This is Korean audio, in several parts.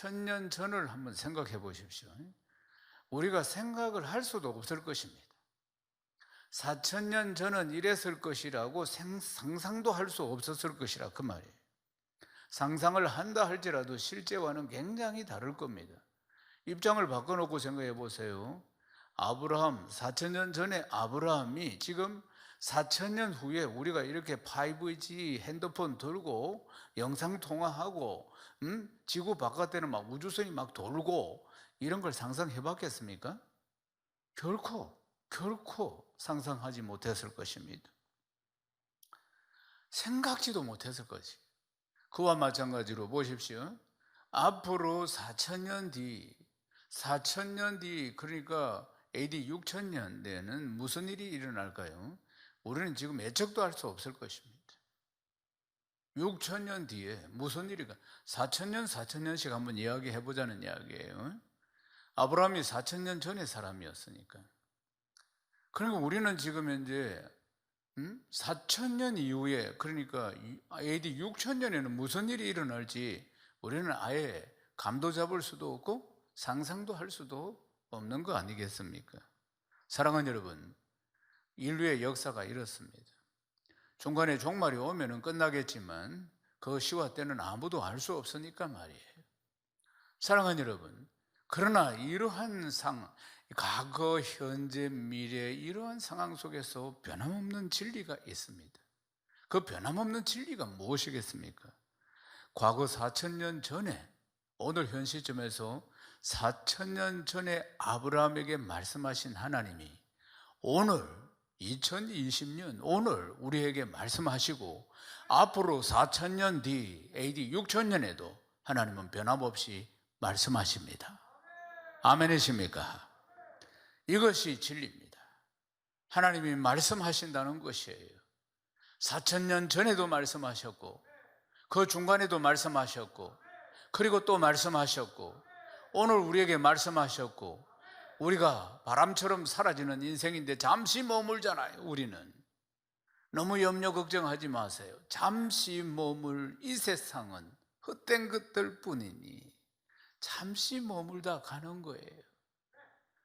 4,000년 전을 한번 생각해 보십시오. 우리가 생각을 할 수도 없을 것입니다. 4,000년 전은 이랬을 것이라고 상상도 할 수 없었을 것이라 그 말이에요. 상상을 한다 할지라도 실제와는 굉장히 다를 겁니다. 입장을 바꿔놓고 생각해 보세요. 아브라함, 4,000년 전에 아브라함이 지금 4,000년 후에 우리가 이렇게 5G 핸드폰 들고 영상통화하고 지구 바깥에는 막 우주선이 막 돌고 이런 걸 상상해 봤겠습니까? 결코 상상하지 못했을 것입니다. 생각지도 못했을 것이. 그와 마찬가지로 보십시오. 앞으로 4,000년 뒤 그러니까 AD 6,000년대에는 무슨 일이 일어날까요? 우리는 지금 예측도 할 수 없을 것입니다. 6,000년 뒤에 무슨 일이 4,000년씩 한번 이야기해 보자는 이야기예요. 아브라함이 4,000년 전의 사람이었으니까. 그러니까 우리는 지금 현재 4,000년 이후에 그러니까 AD 6,000년에는 무슨 일이 일어날지 우리는 아예 감도 잡을 수도 없고 상상도 할 수도 없는 거 아니겠습니까? 사랑하는 여러분, 인류의 역사가 이렇습니다. 중간에 종말이 오면은 끝나겠지만 그 시와 때는 아무도 알 수 없으니까 말이에요. 사랑하는 여러분, 그러나 이러한 과거, 현재, 미래 이러한 상황 속에서 변함없는 진리가 있습니다. 그 변함없는 진리가 무엇이겠습니까? 과거 4,000년 전에 오늘 현 시점에서 4,000년 전에 아브라함에게 말씀하신 하나님이 오늘 2020년 오늘 우리에게 말씀하시고 앞으로 4,000년 뒤 AD 6,000년에도 하나님은 변함없이 말씀하십니다. 아멘이십니까? 이것이 진리입니다. 하나님이 말씀하신다는 것이에요. 4,000년 전에도 말씀하셨고 그 중간에도 말씀하셨고 그리고 또 말씀하셨고 오늘 우리에게 말씀하셨고 우리가 바람처럼 사라지는 인생인데 잠시 머물잖아요. 우리는 너무 염려 걱정하지 마세요. 잠시 머물 이 세상은 헛된 것들 뿐이니 잠시 머물다 가는 거예요.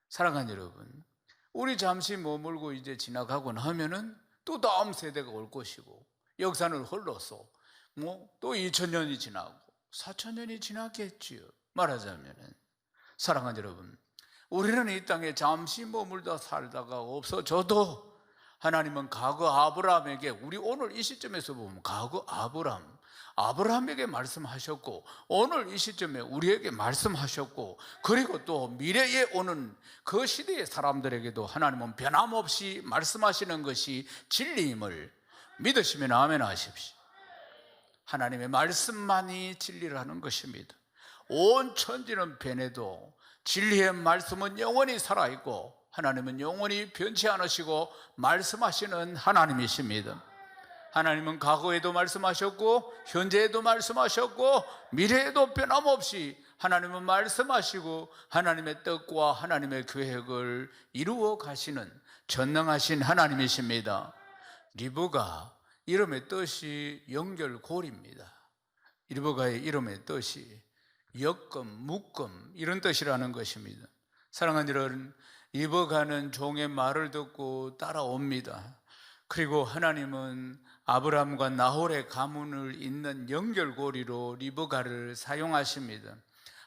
사랑하는 여러분, 우리 잠시 머물고 이제 지나가고 나면은 또 다음 세대가 올 것이고 역사는 흘러서 또 2,000년이 지나고 4,000년이 지났겠지요. 말하자면은 사랑하는 여러분, 우리는 이 땅에 잠시 머물다 살다가 없어져도 하나님은 과거 아브라함에게 우리 오늘 이 시점에서 보면 과거 아브라함에게 말씀하셨고 오늘 이 시점에 우리에게 말씀하셨고 그리고 또 미래에 오는 그 시대의 사람들에게도 하나님은 변함없이 말씀하시는 것이 진리임을 믿으시면 아멘 하십시오. 하나님의 말씀만이 진리라는 것입니다. 온 천지는 변해도 진리의 말씀은 영원히 살아있고 하나님은 영원히 변치 않으시고 말씀하시는 하나님이십니다. 하나님은 과거에도 말씀하셨고 현재에도 말씀하셨고 미래에도 변함없이 하나님은 말씀하시고 하나님의 뜻과 하나님의 계획을 이루어 가시는 전능하신 하나님이십니다. 리브가 이름의 뜻이 연결고리입니다. 리브가의 이름의 뜻이 엮음, 묶음 이런 뜻이라는 것입니다. 사랑하는 여러분, 리브가는 종의 말을 듣고 따라옵니다. 그리고 하나님은 아브라함과 나홀의 가문을 잇는 연결고리로 리브가를 사용하십니다.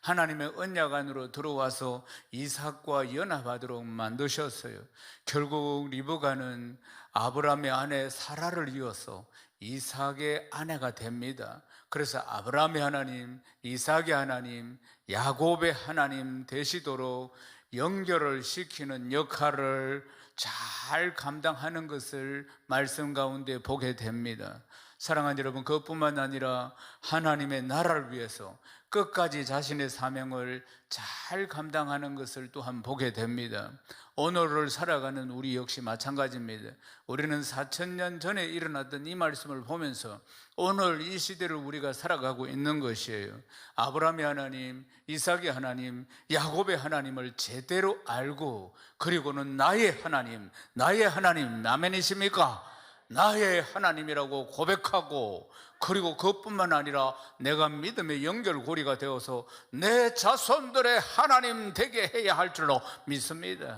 하나님의 언약 안으로 들어와서 이삭과 연합하도록 만드셨어요. 결국 리브가는 아브라함의 아내 사라를 이어서 이삭의 아내가 됩니다. 그래서 아브라함의 하나님, 이삭의 하나님, 야곱의 하나님 되시도록 연결을 시키는 역할을 잘 감당하는 것을 말씀 가운데 보게 됩니다. 사랑하는 여러분, 그것뿐만 아니라 하나님의 나라를 위해서 끝까지 자신의 사명을 잘 감당하는 것을 또한 보게 됩니다. 오늘을 살아가는 우리 역시 마찬가지입니다. 우리는 4,000년 전에 일어났던 이 말씀을 보면서 오늘 이 시대를 우리가 살아가고 있는 것이에요. 아브라함의 하나님, 이삭의 하나님, 야곱의 하나님을 제대로 알고 그리고는 나의 하나님, 아멘이십니까? 나의 하나님이라고 고백하고, 그리고 그것뿐만 아니라 내가 믿음의 연결고리가 되어서 내 자손들의 하나님 되게 해야 할 줄로 믿습니다.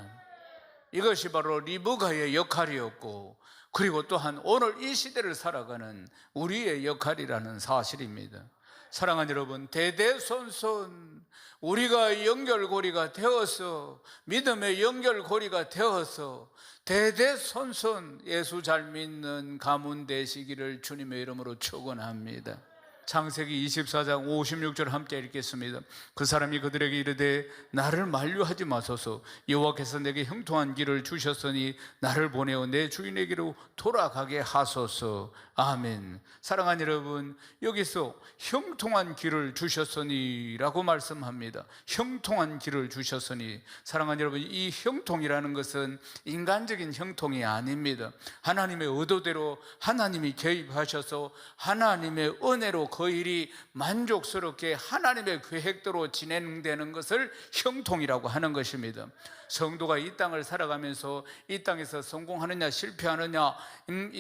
이것이 바로 리브가의 역할이었고, 그리고 또한 오늘 이 시대를 살아가는 우리의 역할이라는 사실입니다. 사랑하는 여러분, 대대손손 우리가 연결고리가 되어서, 믿음의 연결고리가 되어서 대대손손 예수 잘 믿는 가문 되시기를 주님의 이름으로 축원합니다. 창세기 24장 56절 함께 읽겠습니다. 그 사람이 그들에게 이르되 나를 만류하지 마소서, 여호와께서 내게 형통한 길을 주셨으니 나를 보내어 내 주인에게로 돌아가게 하소서. 아멘. 사랑하는 여러분, 여기서 형통한 길을 주셨으니 라고 말씀합니다. 형통한 길을 주셨으니, 사랑하는 여러분, 이 형통이라는 것은 인간적인 형통이 아닙니다. 하나님의 의도대로 하나님이 개입하셔서 하나님의 은혜로 그 일이 만족스럽게 하나님의 계획대로 진행되는 것을 형통이라고 하는 것입니다. 성도가 이 땅을 살아가면서 이 땅에서 성공하느냐 실패하느냐,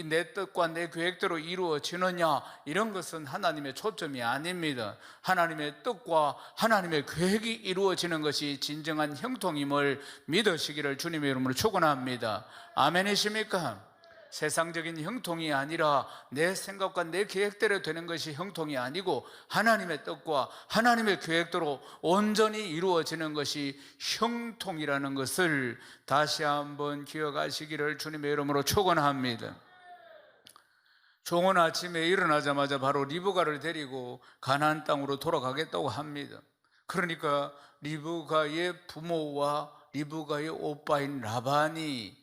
내 뜻과 내 계획대로 이루어지느냐, 이런 것은 하나님의 초점이 아닙니다. 하나님의 뜻과 하나님의 계획이 이루어지는 것이 진정한 형통임을 믿으시기를 주님의 이름으로 축원합니다. 아멘이십니까? 세상적인 형통이 아니라 내 생각과 내 계획대로 되는 것이 형통이 아니고 하나님의 뜻과 하나님의 계획대로 온전히 이루어지는 것이 형통이라는 것을 다시 한번 기억하시기를 주님의 이름으로 축원합니다. 종은 아침에 일어나자마자 바로 리브가를 데리고 가나안 땅으로 돌아가겠다고 합니다. 그러니까 리브가의 부모와 리브가의 오빠인 라반이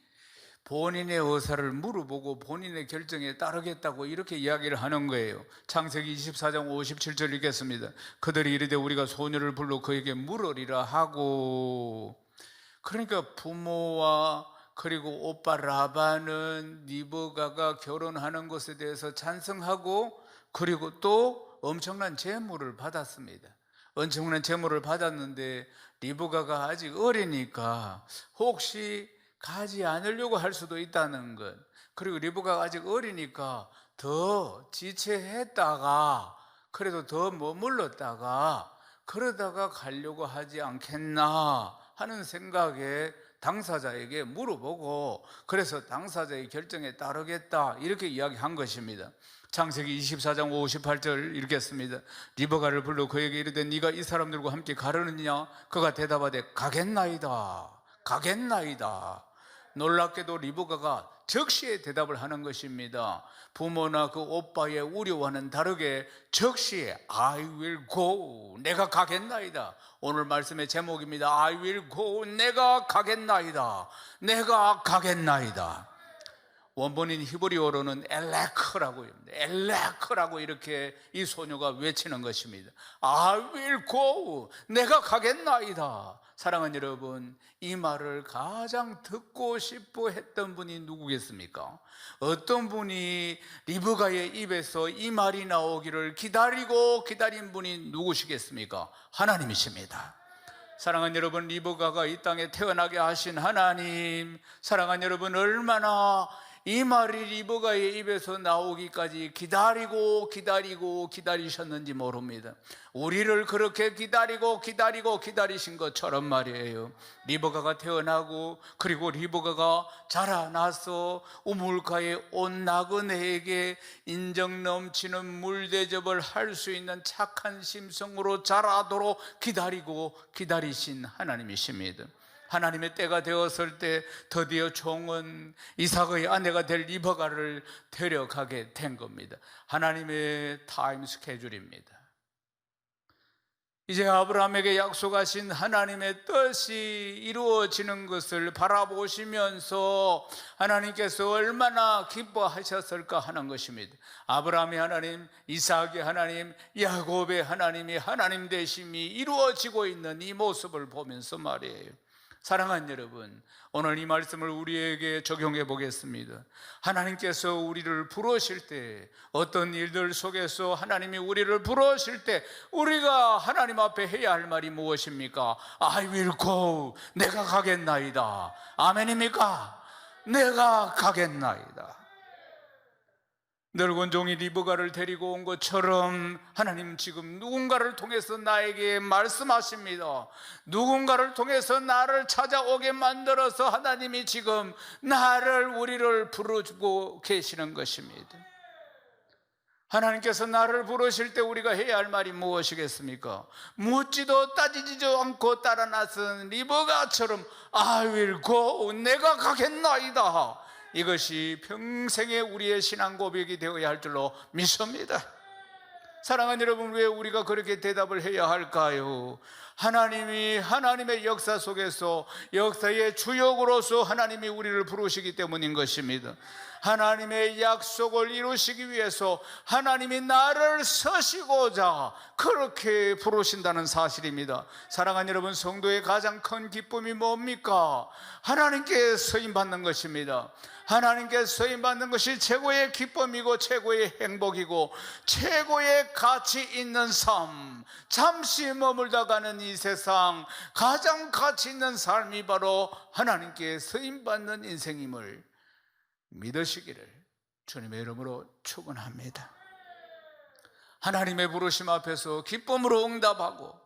본인의 의사를 물어보고 본인의 결정에 따르겠다고 이렇게 이야기를 하는 거예요. 창세기 24장 57절 읽겠습니다. 그들이 이르되 우리가 소녀를 불러 그에게 물으리라 하고, 그러니까 부모와 그리고 오빠 라반은 리브가가 결혼하는 것에 대해서 찬성하고, 그리고 또 엄청난 재물을 받았습니다. 엄청난 재물을 받았는데 리브가가 아직 어리니까 혹시 가지 않으려고 할 수도 있다는 것, 그리고 리브가가 아직 어리니까 더 지체했다가 그래도 더 머물렀다가 그러다가 가려고 하지 않겠나 하는 생각에 당사자에게 물어보고, 그래서 당사자의 결정에 따르겠다 이렇게 이야기한 것입니다. 창세기 24장 58절 읽겠습니다. 리브가를 불러 그에게 이르되 네가 이 사람들과 함께 가려느냐? 그가 대답하되 가겠나이다. 가겠나이다. 놀랍게도 리브가가 즉시에 대답을 하는 것입니다. 부모나 그 오빠의 우려와는 다르게 즉시에 I will go, 내가 가겠나이다. 오늘 말씀의 제목입니다. I will go, 내가 가겠나이다. 내가 가겠나이다. 원본인 히브리어로는 엘레크라고 합니다. 엘레크라고 이렇게 이 소녀가 외치는 것입니다. I will go, 내가 가겠나이다. 사랑하는 여러분, 이 말을 가장 듣고 싶어 했던 분이 누구겠습니까? 어떤 분이 리브가의 입에서 이 말이 나오기를 기다리고 기다린 분이 누구시겠습니까? 하나님이십니다. 사랑하는 여러분, 리브가가 이 땅에 태어나게 하신 하나님, 사랑하는 여러분, 얼마나 이 말이 리브가의 입에서 나오기까지 기다리셨는지 모릅니다. 우리를 그렇게 기다리신 것처럼 말이에요. 리브가가 태어나고, 그리고 리브가가 자라나서 우물가에 온 나그네에게 인정 넘치는 물대접을 할 수 있는 착한 심성으로 자라도록 기다리신 하나님이십니다. 하나님의 때가 되었을 때 드디어 종은 이삭의 아내가 될 리브가를 데려가게 된 겁니다. 하나님의 타임 스케줄입니다. 이제 아브라함에게 약속하신 하나님의 뜻이 이루어지는 것을 바라보시면서 하나님께서 얼마나 기뻐하셨을까 하는 것입니다. 아브라함의 하나님, 이삭의 하나님, 야곱의 하나님이 하나님 되심이 이루어지고 있는 이 모습을 보면서 말이에요. 사랑하는 여러분, 오늘 이 말씀을 우리에게 적용해 보겠습니다. 하나님께서 우리를 부르실 때, 어떤 일들 속에서 하나님이 우리를 부르실 때 우리가 하나님 앞에 해야 할 말이 무엇입니까? I will go, 내가 가겠나이다. 아멘입니까? 내가 가겠나이다. 늙은 종이 리브가를 데리고 온 것처럼 하나님 지금 누군가를 통해서 나에게 말씀하십니다. 누군가를 통해서 나를 찾아오게 만들어서 하나님이 지금 우리를 부르고 계시는 것입니다. 하나님께서 나를 부르실 때 우리가 해야 할 말이 무엇이겠습니까? 묻지도 따지지도 않고 따라 나선 리브가처럼 I will go, 내가 가겠나이다. 이것이 평생의 우리의 신앙 고백이 되어야 할 줄로 믿습니다. 사랑하는 여러분, 왜 우리가 그렇게 대답을 해야 할까요? 하나님이 하나님의 역사 속에서 역사의 주역으로서 하나님이 우리를 부르시기 때문인 것입니다. 하나님의 약속을 이루시기 위해서 하나님이 나를 서시고자 그렇게 부르신다는 사실입니다. 사랑하는 여러분, 성도의 가장 큰 기쁨이 뭡니까? 하나님께 서임받는 것입니다. 하나님께 서임받는 것이 최고의 기쁨이고 최고의 행복이고 최고의 가치 있는 삶, 잠시 머물다 가는 이 세상 가장 가치 있는 삶이 바로 하나님께 서임받는 인생임을 믿으시기를 주님의 이름으로 축원합니다. 하나님의 부르심 앞에서 기쁨으로 응답하고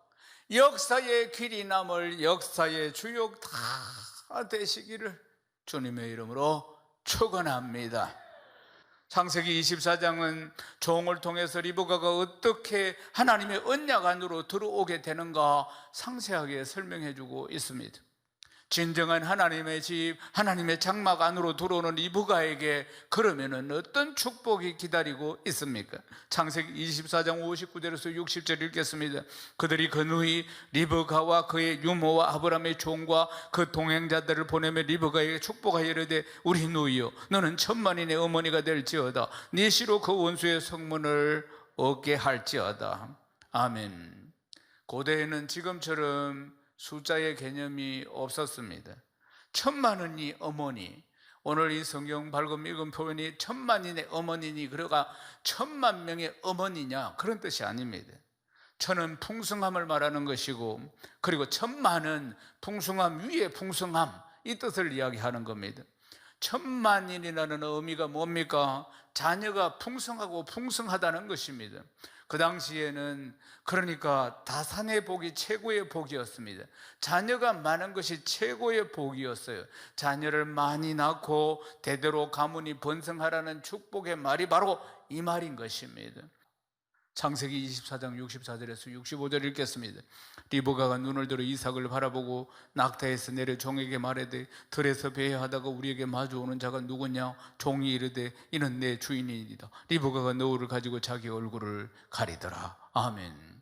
역사의 길이 남을 역사의 주역 다 되시기를 주님의 이름으로 축원합니다. 창세기 24장은 종을 통해서 리브가가 어떻게 하나님의 언약 안으로 들어오게 되는가 상세하게 설명해 주고 있습니다. 진정한 하나님의 집, 하나님의 장막 안으로 들어오는 리브가에게 그러면은 어떤 축복이 기다리고 있습니까? 창세기 24장 59절에서 60절 읽겠습니다. 그들이 그누이 리브가와 그의 유모와 아브라함의 종과 그 동행자들을 보내며 리브가에게 축복하여 이르되 우리 누이여 너는 천만인의 어머니가 될지어다. 네 씨로 그 원수의 성문을 얻게 할지어다. 아멘. 고대에는 지금처럼 숫자의 개념이 없었습니다. 천만은이 어머니, 오늘 이 성경 발음 읽은 표현이 천만인의 어머니니 그러가 천만 명의 어머니냐 그런 뜻이 아닙니다. 천은 풍성함을 말하는 것이고 그리고 천만은 풍성함 위에 풍성함 이 뜻을 이야기하는 겁니다. 천만인이라는 의미가 뭡니까? 자녀가 풍성하고 풍성하다는 것입니다. 그 당시에는 그러니까 다산의 복이 최고의 복이었습니다. 자녀가 많은 것이 최고의 복이었어요. 자녀를 많이 낳고 대대로 가문이 번성하라는 축복의 말이 바로 이 말인 것입니다. 창세기 24장 64절에서 65절 읽겠습니다. 리브가가 눈을 들어 이삭을 바라보고 낙타에서 내려 종에게 말하되 들에서 배회하다가 우리에게 마주오는 자가 누구냐? 종이 이르되 이는 내 주인이니이다. 리브가가 너울을 가지고 자기 얼굴을 가리더라. 아멘.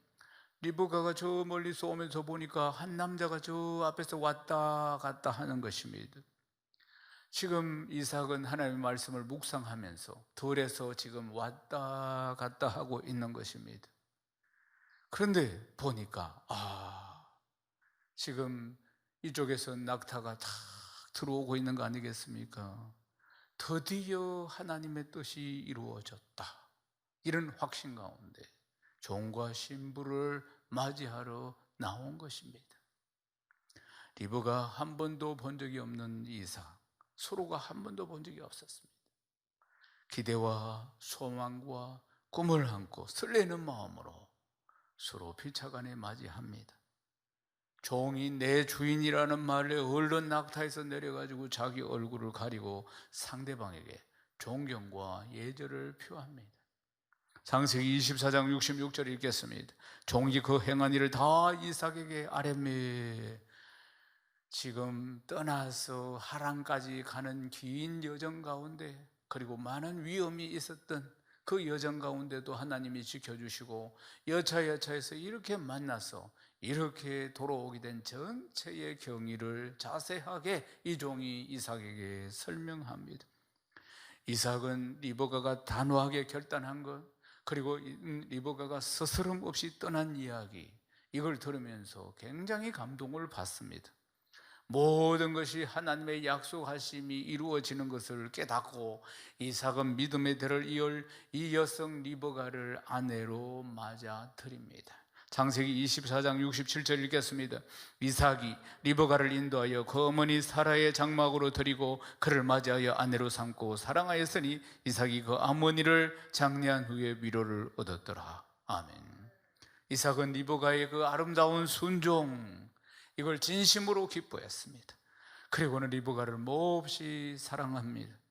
리브가가 저 멀리서 오면서 보니까 한 남자가 저 앞에서 왔다 갔다 하는 것입니다. 지금 이삭은 하나님의 말씀을 묵상하면서 들에서 지금 왔다 갔다 하고 있는 것입니다. 그런데 보니까 지금 이쪽에서 낙타가 탁 들어오고 있는 거 아니겠습니까? 드디어 하나님의 뜻이 이루어졌다. 이런 확신 가운데 종과 신부를 맞이하러 나온 것입니다. 리브가 한 번도 본 적이 없는 이삭, 서로가 한 번도 본 적이 없었습니다. 기대와 소망과 꿈을 안고 설레는 마음으로 서로 피차간에 맞이합니다. 종이 내 주인이라는 말에 얼른 낙타에서 내려가지고 자기 얼굴을 가리고 상대방에게 존경과 예절을 표합니다. 창세기 24장 66절 읽겠습니다. 종이 그 행한 일을 다 이삭에게 아뢰매 지금 떠나서 하란까지 가는 긴 여정 가운데 그리고 많은 위험이 있었던 그 여정 가운데도 하나님이 지켜주시고 여차여차해서 이렇게 만나서 이렇게 돌아오게 된 전체의 경위를 자세하게 이 종이 이삭에게 설명합니다. 이삭은 리브가가 단호하게 결단한 것 그리고 리브가가 스스럼 없이 떠난 이야기 이걸 들으면서 굉장히 감동을 받습니다. 모든 것이 하나님의 약속하심이 이루어지는 것을 깨닫고 이삭은 믿음의 대를 이을 이 여성 리브가를 아내로 맞아들입니다. 창세기 24장 67절 읽겠습니다. 이삭이 리브가를 인도하여 그 어머니 사라의 장막으로 들이고 그를 맞이하여 아내로 삼고 사랑하였으니 이삭이 그 어머니를 장례한 후에 위로를 얻었더라. 아멘. 이삭은 리브가의 그 아름다운 순종, 이걸 진심으로 기뻐했습니다. 그리고는 리브가를 몹시 사랑합니다.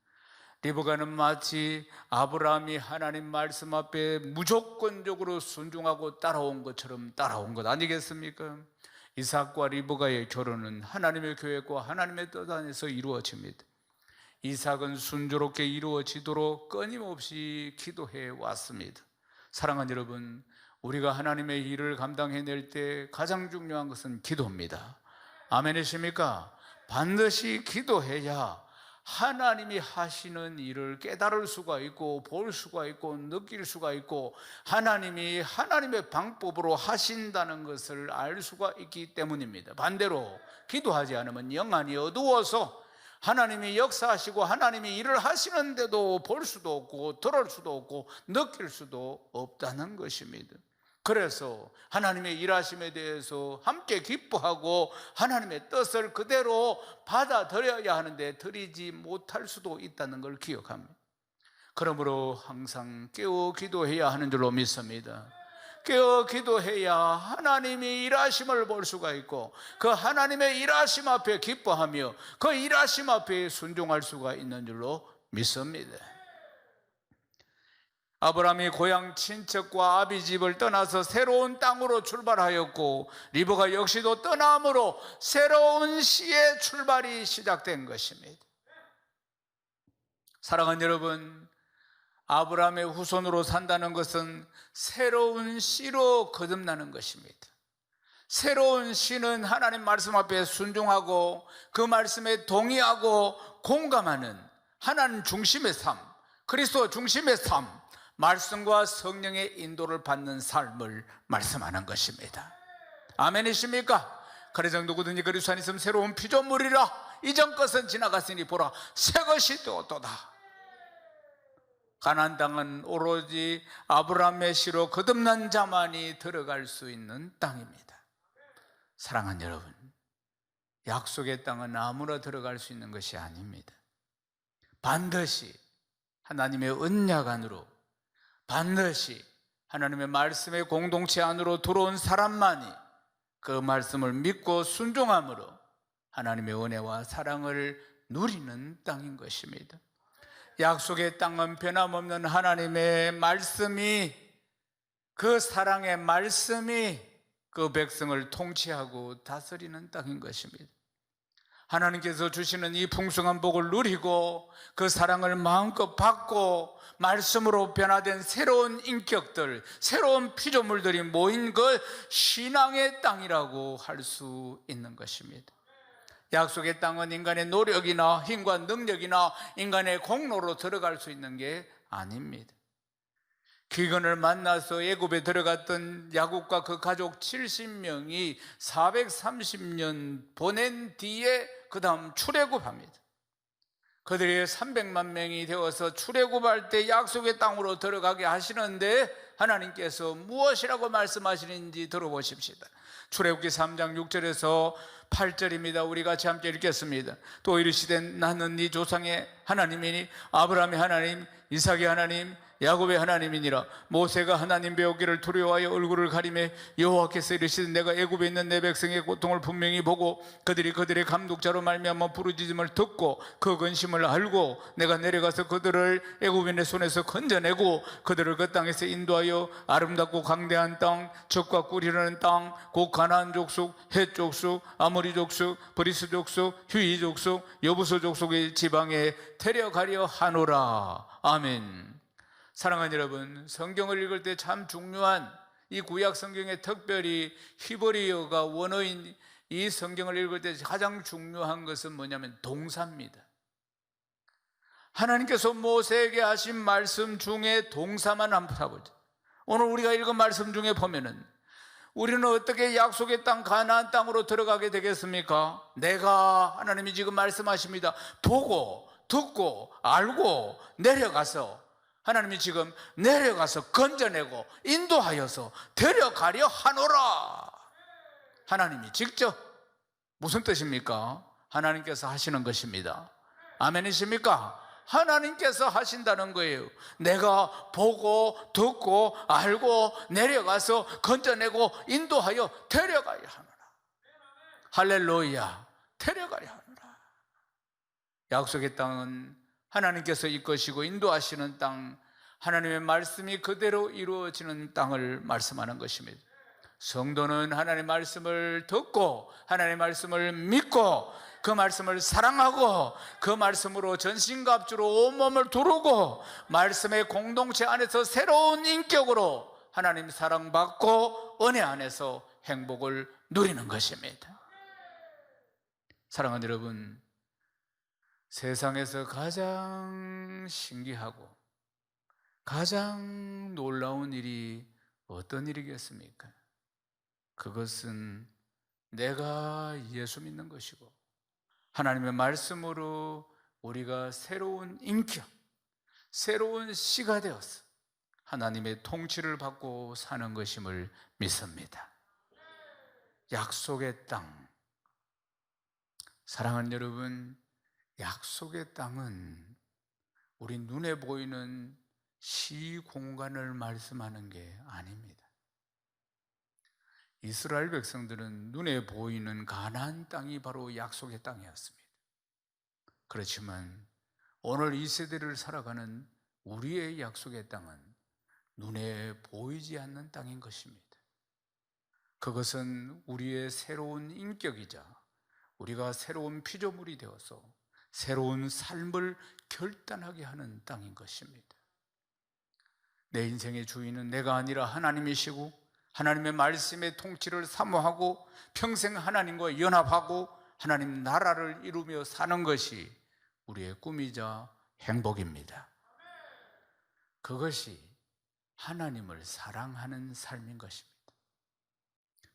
리브가는 마치 아브라함이 하나님 말씀 앞에 무조건적으로 순종하고 따라온 것처럼 따라온 것 아니겠습니까? 이삭과 리브가의 결혼은 하나님의 계획과 하나님의 뜻 안에서 이루어집니다. 이삭은 순조롭게 이루어지도록 끊임없이 기도해 왔습니다. 사랑하는 여러분, 우리가 하나님의 일을 감당해낼 때 가장 중요한 것은 기도입니다. 아멘이십니까? 반드시 기도해야 하나님이 하시는 일을 깨달을 수가 있고 볼 수가 있고 느낄 수가 있고 하나님이 하나님의 방법으로 하신다는 것을 알 수가 있기 때문입니다. 반대로 기도하지 않으면 영안이 어두워서 하나님이 역사하시고 하나님이 일을 하시는데도 볼 수도 없고 들을 수도 없고 느낄 수도 없다는 것입니다. 그래서 하나님의 일하심에 대해서 함께 기뻐하고 하나님의 뜻을 그대로 받아들여야 하는데 드리지 못할 수도 있다는 걸 기억합니다. 그러므로 항상 깨어 기도해야 하는 줄로 믿습니다. 깨어 기도해야 하나님이 일하심을 볼 수가 있고 그 하나님의 일하심 앞에 기뻐하며 그 일하심 앞에 순종할 수가 있는 줄로 믿습니다. 아브라함이 고향 친척과 아비집을 떠나서 새로운 땅으로 출발하였고 리브가 역시도 떠남으로 새로운 시의 출발이 시작된 것입니다. 사랑하는 여러분, 아브라함의 후손으로 산다는 것은 새로운 씨로 거듭나는 것입니다. 새로운 씨는 하나님 말씀 앞에 순종하고 그 말씀에 동의하고 공감하는 하나님 중심의 삶, 그리스도 중심의 삶, 말씀과 성령의 인도를 받는 삶을 말씀하는 것입니다. 아멘이십니까? 그래서 누구든지 그리스도 안에 있으면 새로운 피조물이라 이전 것은 지나갔으니 보라 새 것이 되었도다. 가나안 땅은 오로지 아브라함의 씨로 거듭난 자만이 들어갈 수 있는 땅입니다. 사랑하는 여러분, 약속의 땅은 아무나 들어갈 수 있는 것이 아닙니다. 반드시 하나님의 언약 안으로, 반드시 하나님의 말씀의 공동체 안으로 들어온 사람만이 그 말씀을 믿고 순종함으로 하나님의 은혜와 사랑을 누리는 땅인 것입니다. 약속의 땅은 변함없는 하나님의 말씀이, 그 사랑의 말씀이 그 백성을 통치하고 다스리는 땅인 것입니다. 하나님께서 주시는 이 풍성한 복을 누리고 그 사랑을 마음껏 받고 말씀으로 변화된 새로운 인격들, 새로운 피조물들이 모인 그 신앙의 땅이라고 할 수 있는 것입니다. 약속의 땅은 인간의 노력이나 힘과 능력이나 인간의 공로로 들어갈 수 있는 게 아닙니다. 기근을 만나서 애굽에 들어갔던 야곱과 그 가족 70명이 430년 보낸 뒤에 그 다음 출애굽합니다. 그들이 300만 명이 되어서 출애굽할 때 약속의 땅으로 들어가게 하시는데 하나님께서 무엇이라고 말씀하시는지 들어보십시다. 출애굽기 3장 6절에서 8절입니다. 우리 같이 함께 읽겠습니다. 또 이르시되 나는 네 조상의 하나님이니 아브라함의 하나님, 이삭의 하나님, 야곱의 하나님이니라. 모세가 하나님 배우기를 두려워하여 얼굴을 가리매 여호와께서 이르시되 내가 애굽에 있는 내 백성의 고통을 분명히 보고 그들이 그들의 감독자로 말미암아 부르짖음을 듣고 그 근심을 알고 내가 내려가서 그들을 애굽인의 손에서 건져내고 그들을 그 땅에서 인도하여 아름답고 강대한 땅, 젖과 꿀이 흐르는 땅, 곧 가나안 족속, 헷 족속, 아모리 족속, 브리스 족속, 휴이 족속, 여부소 족속의 지방에 데려가려 하노라. 아멘. 사랑하는 여러분, 성경을 읽을 때 참 중요한, 이 구약 성경에 특별히 히브리어가 원어인 이 성경을 읽을 때 가장 중요한 것은 뭐냐면 동사입니다. 하나님께서 모세에게 하신 말씀 중에 동사만 한번 봐보죠. 오늘 우리가 읽은 말씀 중에 보면은 우리는 어떻게 약속의 땅 가나안 땅으로 들어가게 되겠습니까? 내가, 하나님이 지금 말씀하십니다. 보고 듣고 알고 내려가서 하나님이 지금 내려가서 건져내고 인도하여서 데려가려 하노라. 하나님이 직접. 무슨 뜻입니까? 하나님께서 하시는 것입니다. 아멘이십니까? 하나님께서 하신다는 거예요. 내가 보고 듣고 알고 내려가서 건져내고 인도하여 데려가야 하노라. 할렐루야. 데려가야 하노라. 약속의 땅은 하나님께서 이끄시고 인도하시는 땅, 하나님의 말씀이 그대로 이루어지는 땅을 말씀하는 것입니다. 성도는 하나님의 말씀을 듣고 하나님의 말씀을 믿고 그 말씀을 사랑하고 그 말씀으로 전신갑주로 온몸을 두르고 말씀의 공동체 안에서 새로운 인격으로 하나님 사랑받고 은혜 안에서 행복을 누리는 것입니다. 사랑하는 여러분, 세상에서 가장 신기하고 가장 놀라운 일이 어떤 일이겠습니까? 그것은 내가 예수 믿는 것이고 하나님의 말씀으로 우리가 새로운 인격, 새로운 씨가 되어서 하나님의 통치를 받고 사는 것임을 믿습니다. 약속의 땅. 사랑하는 여러분, 약속의 땅은 우리 눈에 보이는 시공간을 말씀하는 게 아닙니다. 이스라엘 백성들은 눈에 보이는 가나안 땅이 바로 약속의 땅이었습니다. 그렇지만 오늘 이 세대를 살아가는 우리의 약속의 땅은 눈에 보이지 않는 땅인 것입니다. 그것은 우리의 새로운 인격이자 우리가 새로운 피조물이 되어서 새로운 삶을 결단하게 하는 땅인 것입니다. 내 인생의 주인은 내가 아니라 하나님이시고 하나님의 말씀의 통치를 사모하고 평생 하나님과 연합하고 하나님 나라를 이루며 사는 것이 우리의 꿈이자 행복입니다. 그것이 하나님을 사랑하는 삶인 것입니다.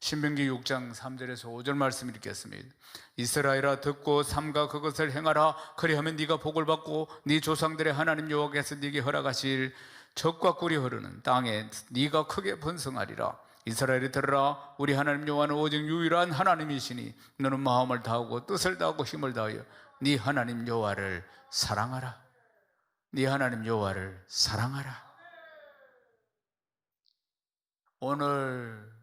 신명기 6장 3절에서 5절 말씀 읽겠습니다. 이스라엘아 듣고 삼가 그것을 행하라. 그리하면 네가 복을 받고 네 조상들의 하나님 여호와께서 네게 허락하실 젖과 꿀이 흐르는 땅에 네가 크게 번성하리라. 이스라엘이 들으라. 우리 하나님 여호와는 오직 유일한 하나님이시니 너는 마음을 다하고 뜻을 다하고 힘을 다하여 네 하나님 여호와를 사랑하라. 네 하나님 여호와를 사랑하라. 오늘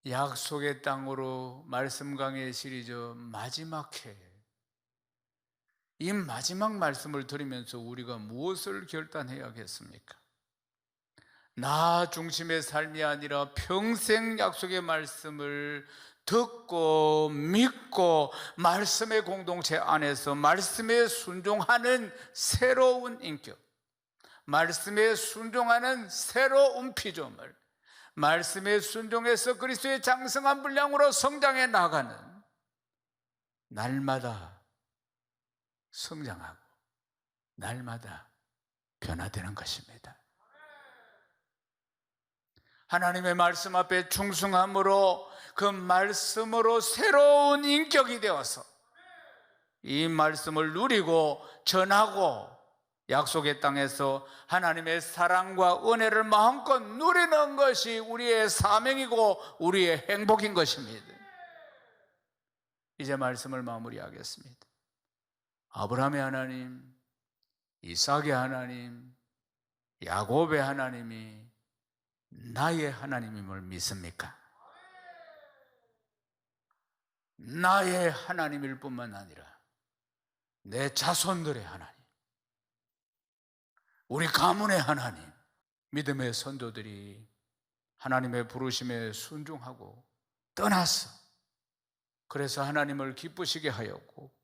약속의 땅으로 말씀 강의 시리즈 마지막 회, 이 마지막 말씀을 들으면서 우리가 무엇을 결단해야겠습니까? 나 중심의 삶이 아니라 평생 약속의 말씀을 듣고 믿고 말씀의 공동체 안에서 말씀에 순종하는 새로운 인격, 말씀에 순종하는 새로운 피조물, 말씀에 순종해서 그리스도의 장성한 분량으로 성장해 나가는, 날마다 성장하고 날마다 변화되는 것입니다. 하나님의 말씀 앞에 충성함으로 그 말씀으로 새로운 인격이 되어서 이 말씀을 누리고 전하고 약속의 땅에서 하나님의 사랑과 은혜를 마음껏 누리는 것이 우리의 사명이고 우리의 행복인 것입니다. 이제 말씀을 마무리하겠습니다. 아브라함의 하나님, 이삭의 하나님, 야곱의 하나님이 나의 하나님임을 믿습니까? 나의 하나님일 뿐만 아니라 내 자손들의 하나님, 우리 가문의 하나님, 믿음의 선조들이 하나님의 부르심에 순종하고 떠났어. 그래서 하나님을 기쁘시게 하였고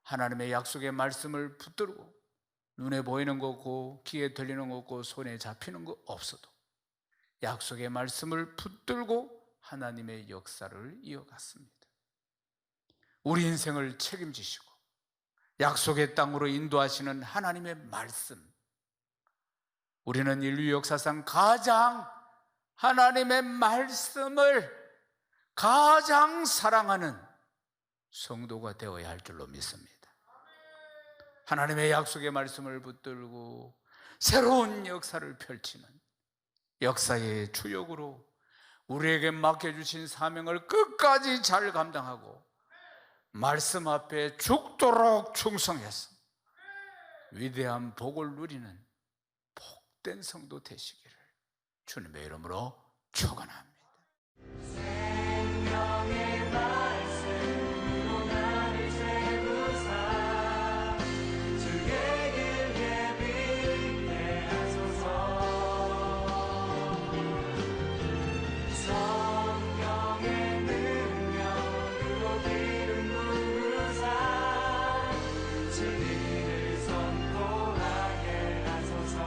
하나님의 약속의 말씀을 붙들고 눈에 보이는 거 없고 귀에 들리는 거 없고 손에 잡히는 거 없어도 약속의 말씀을 붙들고 하나님의 역사를 이어갔습니다. 우리 인생을 책임지시고 약속의 땅으로 인도하시는 하나님의 말씀, 우리는 인류 역사상 가장 하나님의 말씀을 가장 사랑하는 성도가 되어야 할 줄로 믿습니다. 하나님의 약속의 말씀을 붙들고 새로운 역사를 펼치는 역사의 주역으로 우리에게 맡겨주신 사명을 끝까지 잘 감당하고 말씀 앞에 죽도록 충성해서 위대한 복을 누리는 복된 성도 되시기를 주님의 이름으로 축원합니다. 생명의 말씀으로 나를 세우사 주의 길 예비케 하소서. 성령의 능력으로 기름 부으사 진리를 선포하게 하소서.